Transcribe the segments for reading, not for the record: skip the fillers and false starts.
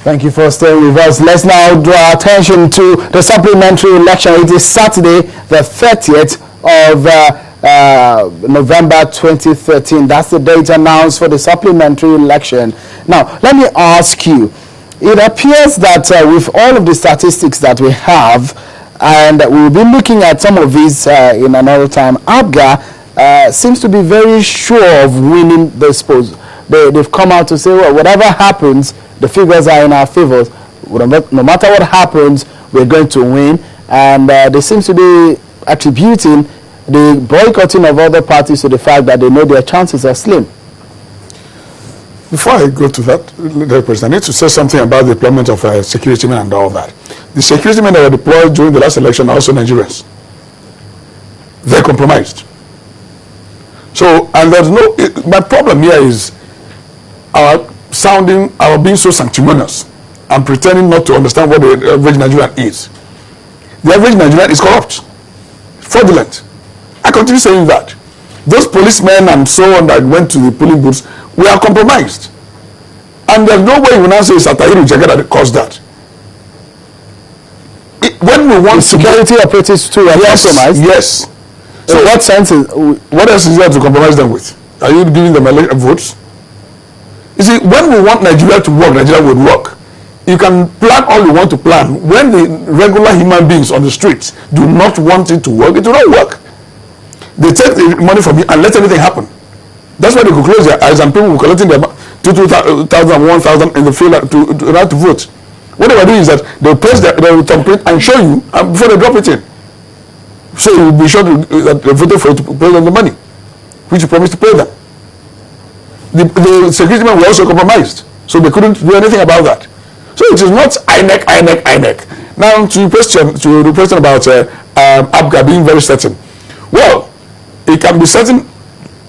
Thank you for staying with us. Let's now draw our attention to the supplementary election. It is Saturday, the 30th of November 2013. That's the date announced for the supplementary election. Now, let me ask you, it appears that with all of the statistics that we have, and we'll be looking at some of these in another time, APGA seems to be very sure of winning this post. They've come out to say, well, whatever happens, the figures are in our favor. No matter what happens, we're going to win. And they seem to be attributing the boycotting of other parties to the fact that they know their chances are slim. Before I go to that, President, I need to say something about the deployment of security men and all that. The security men that were deployed during the last election are also Nigerians. They're compromised. So, and there's no, my problem here is our being so sanctimonious and pretending not to understand what the average Nigerian is. The average Nigerian is corrupt, fraudulent. I continue saying that. Those policemen and so on that went to the polling booths, we are compromised. And there's no way you will now say it's Atahiru Jega that caused that. When we want security operatives too are compromised? Yes. So what sense is, what else is there to compromise them with? Are you giving them votes? You see, when we want Nigeria to work, Nigeria would work. You can plan all you want to plan. When the regular human beings on the streets do not want it to work, it will not work. They take the money from you and let everything happen. That's why they could close their eyes and people will collecting their 2,000, 1,000 in the field to vote. What they will do is that they will template and show you before they drop it in. So you will be sure that they voted for you to pay them the money, which you promised to pay them. The security men were also compromised, so they couldn't do anything about that. So it is not INEC. Now to the question about APGA being very certain. Well, it can be certain.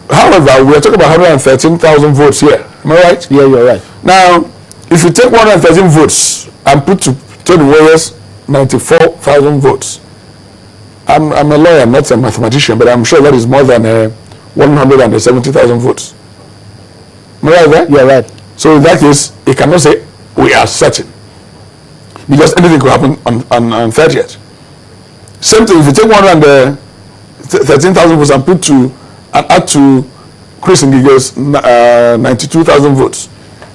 However, we are talking about 113,000 votes here. Am I right? Yeah, you're right. Now, if you take 113 votes and put to the Warriors 94,000 votes, I'm a lawyer, not a mathematician, but I'm sure that is more than 170,000 votes. Am I right there? You're right. So in that case, it cannot say we are certain, because anything could happen on 30th. Same thing, if you take 113,000 votes and put to and add to Chris Ngigo's 92,000 votes,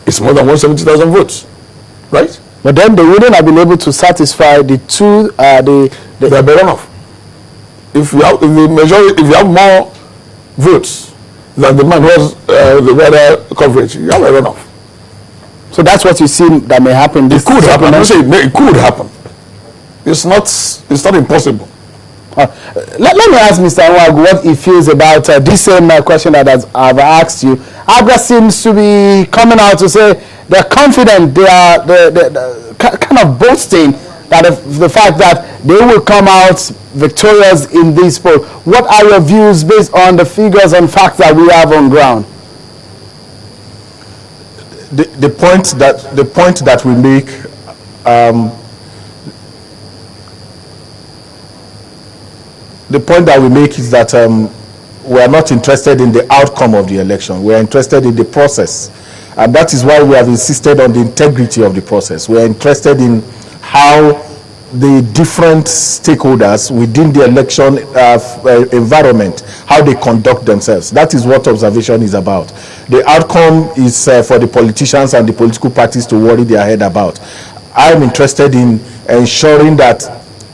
it's more than 170,000 votes, right? But then they wouldn't have been able to satisfy the two. They're better off. If you have more votes than the man who has the better coverage, you have a runoff. So that's what you see that may happen. It could happen. I'm saying it could happen. It's not impossible. Let me ask Mr. Nwag what he feels about this same question that I've asked you. APGA seems to be coming out to say they're confident, they are kind of boasting that the fact that they will come out victorious in this poll. What are your views based on the figures and facts that we have on ground? The point that we make, the point that we make is that we are not interested in the outcome of the election. We are interested in the process, and that is why we have insisted on the integrity of the process. We are interested in how the different stakeholders within the election environment, how they conduct themselves. That is what observation is about. The outcome is for the politicians and the political parties to worry their head about. I am interested in ensuring that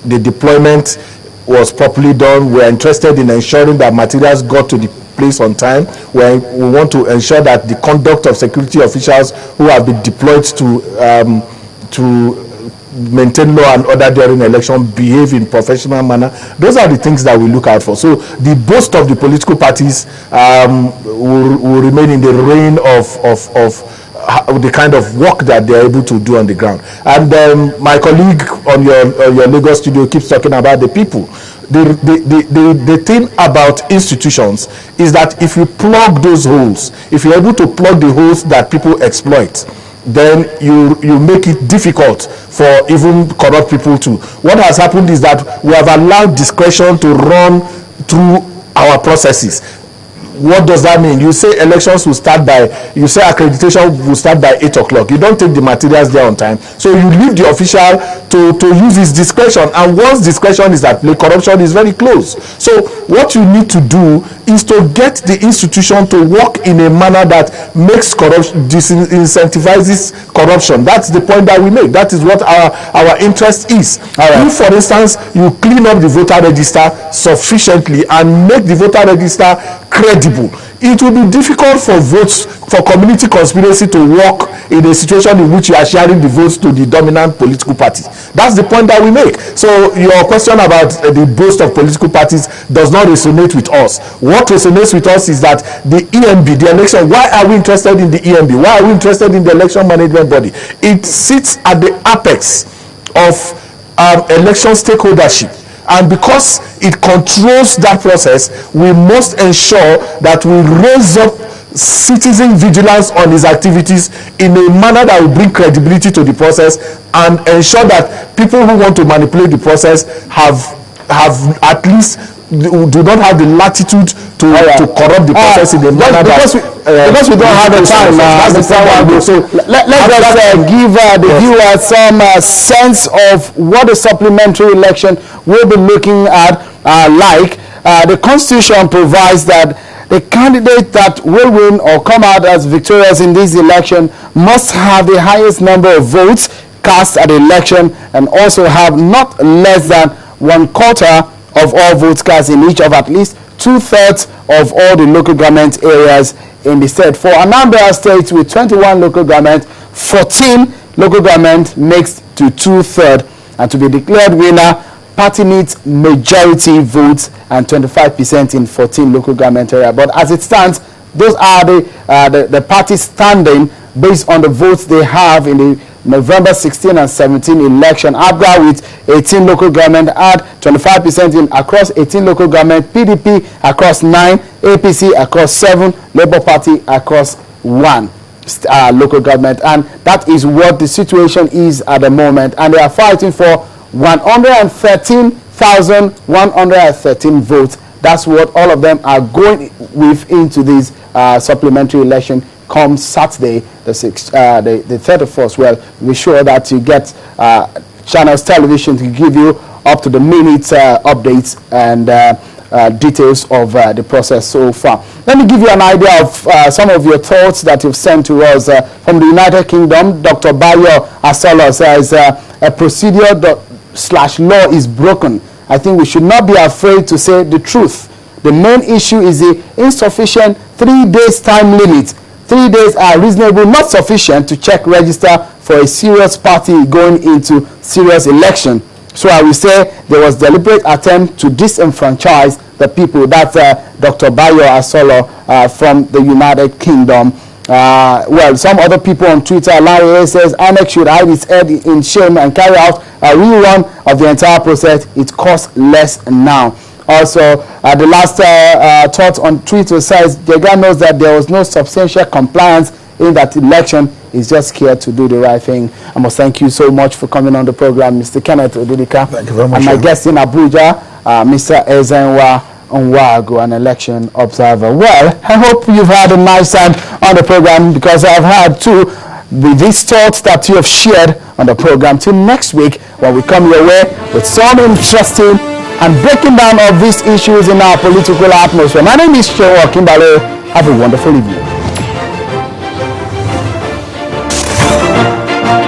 the deployment was properly done. We are interested in ensuring that materials got to the place on time. We want to ensure that the conduct of security officials who have been deployed to maintain law and order during election behave in professional manner. Those are the things that we look out for. So the boast of the political parties will remain in the reign of the kind of work that they're able to do on the ground. And my colleague on your Lagos studio keeps talking about the people. The thing about institutions is that if you plug those holes, if you're able to plug the holes that people exploit, then you make it difficult for even corrupt people to. What has happened is that we have allowed discretion to run through our processes. What does that mean? You say elections will start by, you say accreditation will start by 8 o'clock. You don't take the materials there on time. So you leave the official to use his discretion. And once discretion is at play, corruption is very close. So what you need to do is to get the institution to work in a manner that makes corruption, disincentivizes corruption. That's the point that we make. That is what our interest is. If, for instance, you clean up the voter register sufficiently and make the voter register credible, it will be difficult for community conspiracy to work in a situation in which you are sharing the votes to the dominant political party. That's the point that we make. So your question about the boast of political parties does not resonate with us. What resonates with us is that the EMB, the election, why are we interested in the EMB? Why are we interested in the election management body? It sits at the apex of election stakeholdership. And because it controls that process, we must ensure that we raise up citizen vigilance on his activities in a manner that will bring credibility to the process and ensure that people who want to manipulate the process have at least do not have the latitude to corrupt the process in a manner because we don't have the time. That's the problem. So let's just give the viewers some sense of what the supplementary election will be looking at. The Constitution provides that the candidate that will win or come out as victorious in this election must have the highest number of votes cast at the election and also have not less than 1/4 of all votes cast in each of at least 2/3 of all the local government areas in the state. For Anambra State, with 21 local government, 14 local government makes to 2/3, and to be declared winner, party needs majority votes and 25% in 14 local government area. But as it stands, those are the parties standing based on the votes they have in the November 16 and 17 election. Anambra with 18 local government had 25% in across 18 local government, PDP across 9, APC across 7, Labour Party across 1 local government. And that is what the situation is at the moment. And they are fighting for 113,113 votes. That's what all of them are going with into this supplementary election come Saturday, the 31st. Well, be sure that you get Channels Television to give you up to the minute updates and details of the process so far. Let me give you an idea of some of your thoughts that you've sent to us from the United Kingdom. Dr. Bayo Asolo says a procedure/law is broken. I think we should not be afraid to say the truth. The main issue is the insufficient 3 days time limit. 3 days are reasonable, not sufficient to check register for a serious party going into serious election. So I will say there was deliberate attempt to disenfranchise the people. That's Dr. Bayo Asolo from the United Kingdom. Well, some other people on Twitter, Larry says, INEC should hide its head in shame and carry out a rerun of the entire process. It costs less now. Also, the last thought on Twitter says, Jega knows that there was no substantial compliance in that election. He's just scared to do the right thing. I must thank you so much for coming on the program, Mr. Kenneth Odidika. Thank you very much. And my guest in Abuja, Mr. Ezenwa Onwago, an election observer. Well, I hope you've had a nice time on the program, because I've had too, with these thoughts that you have shared on the program. Till next week, when we come your way with some interesting and breaking down of these issues in our political atmosphere. My name is Shewa Kimbale. Have a wonderful evening.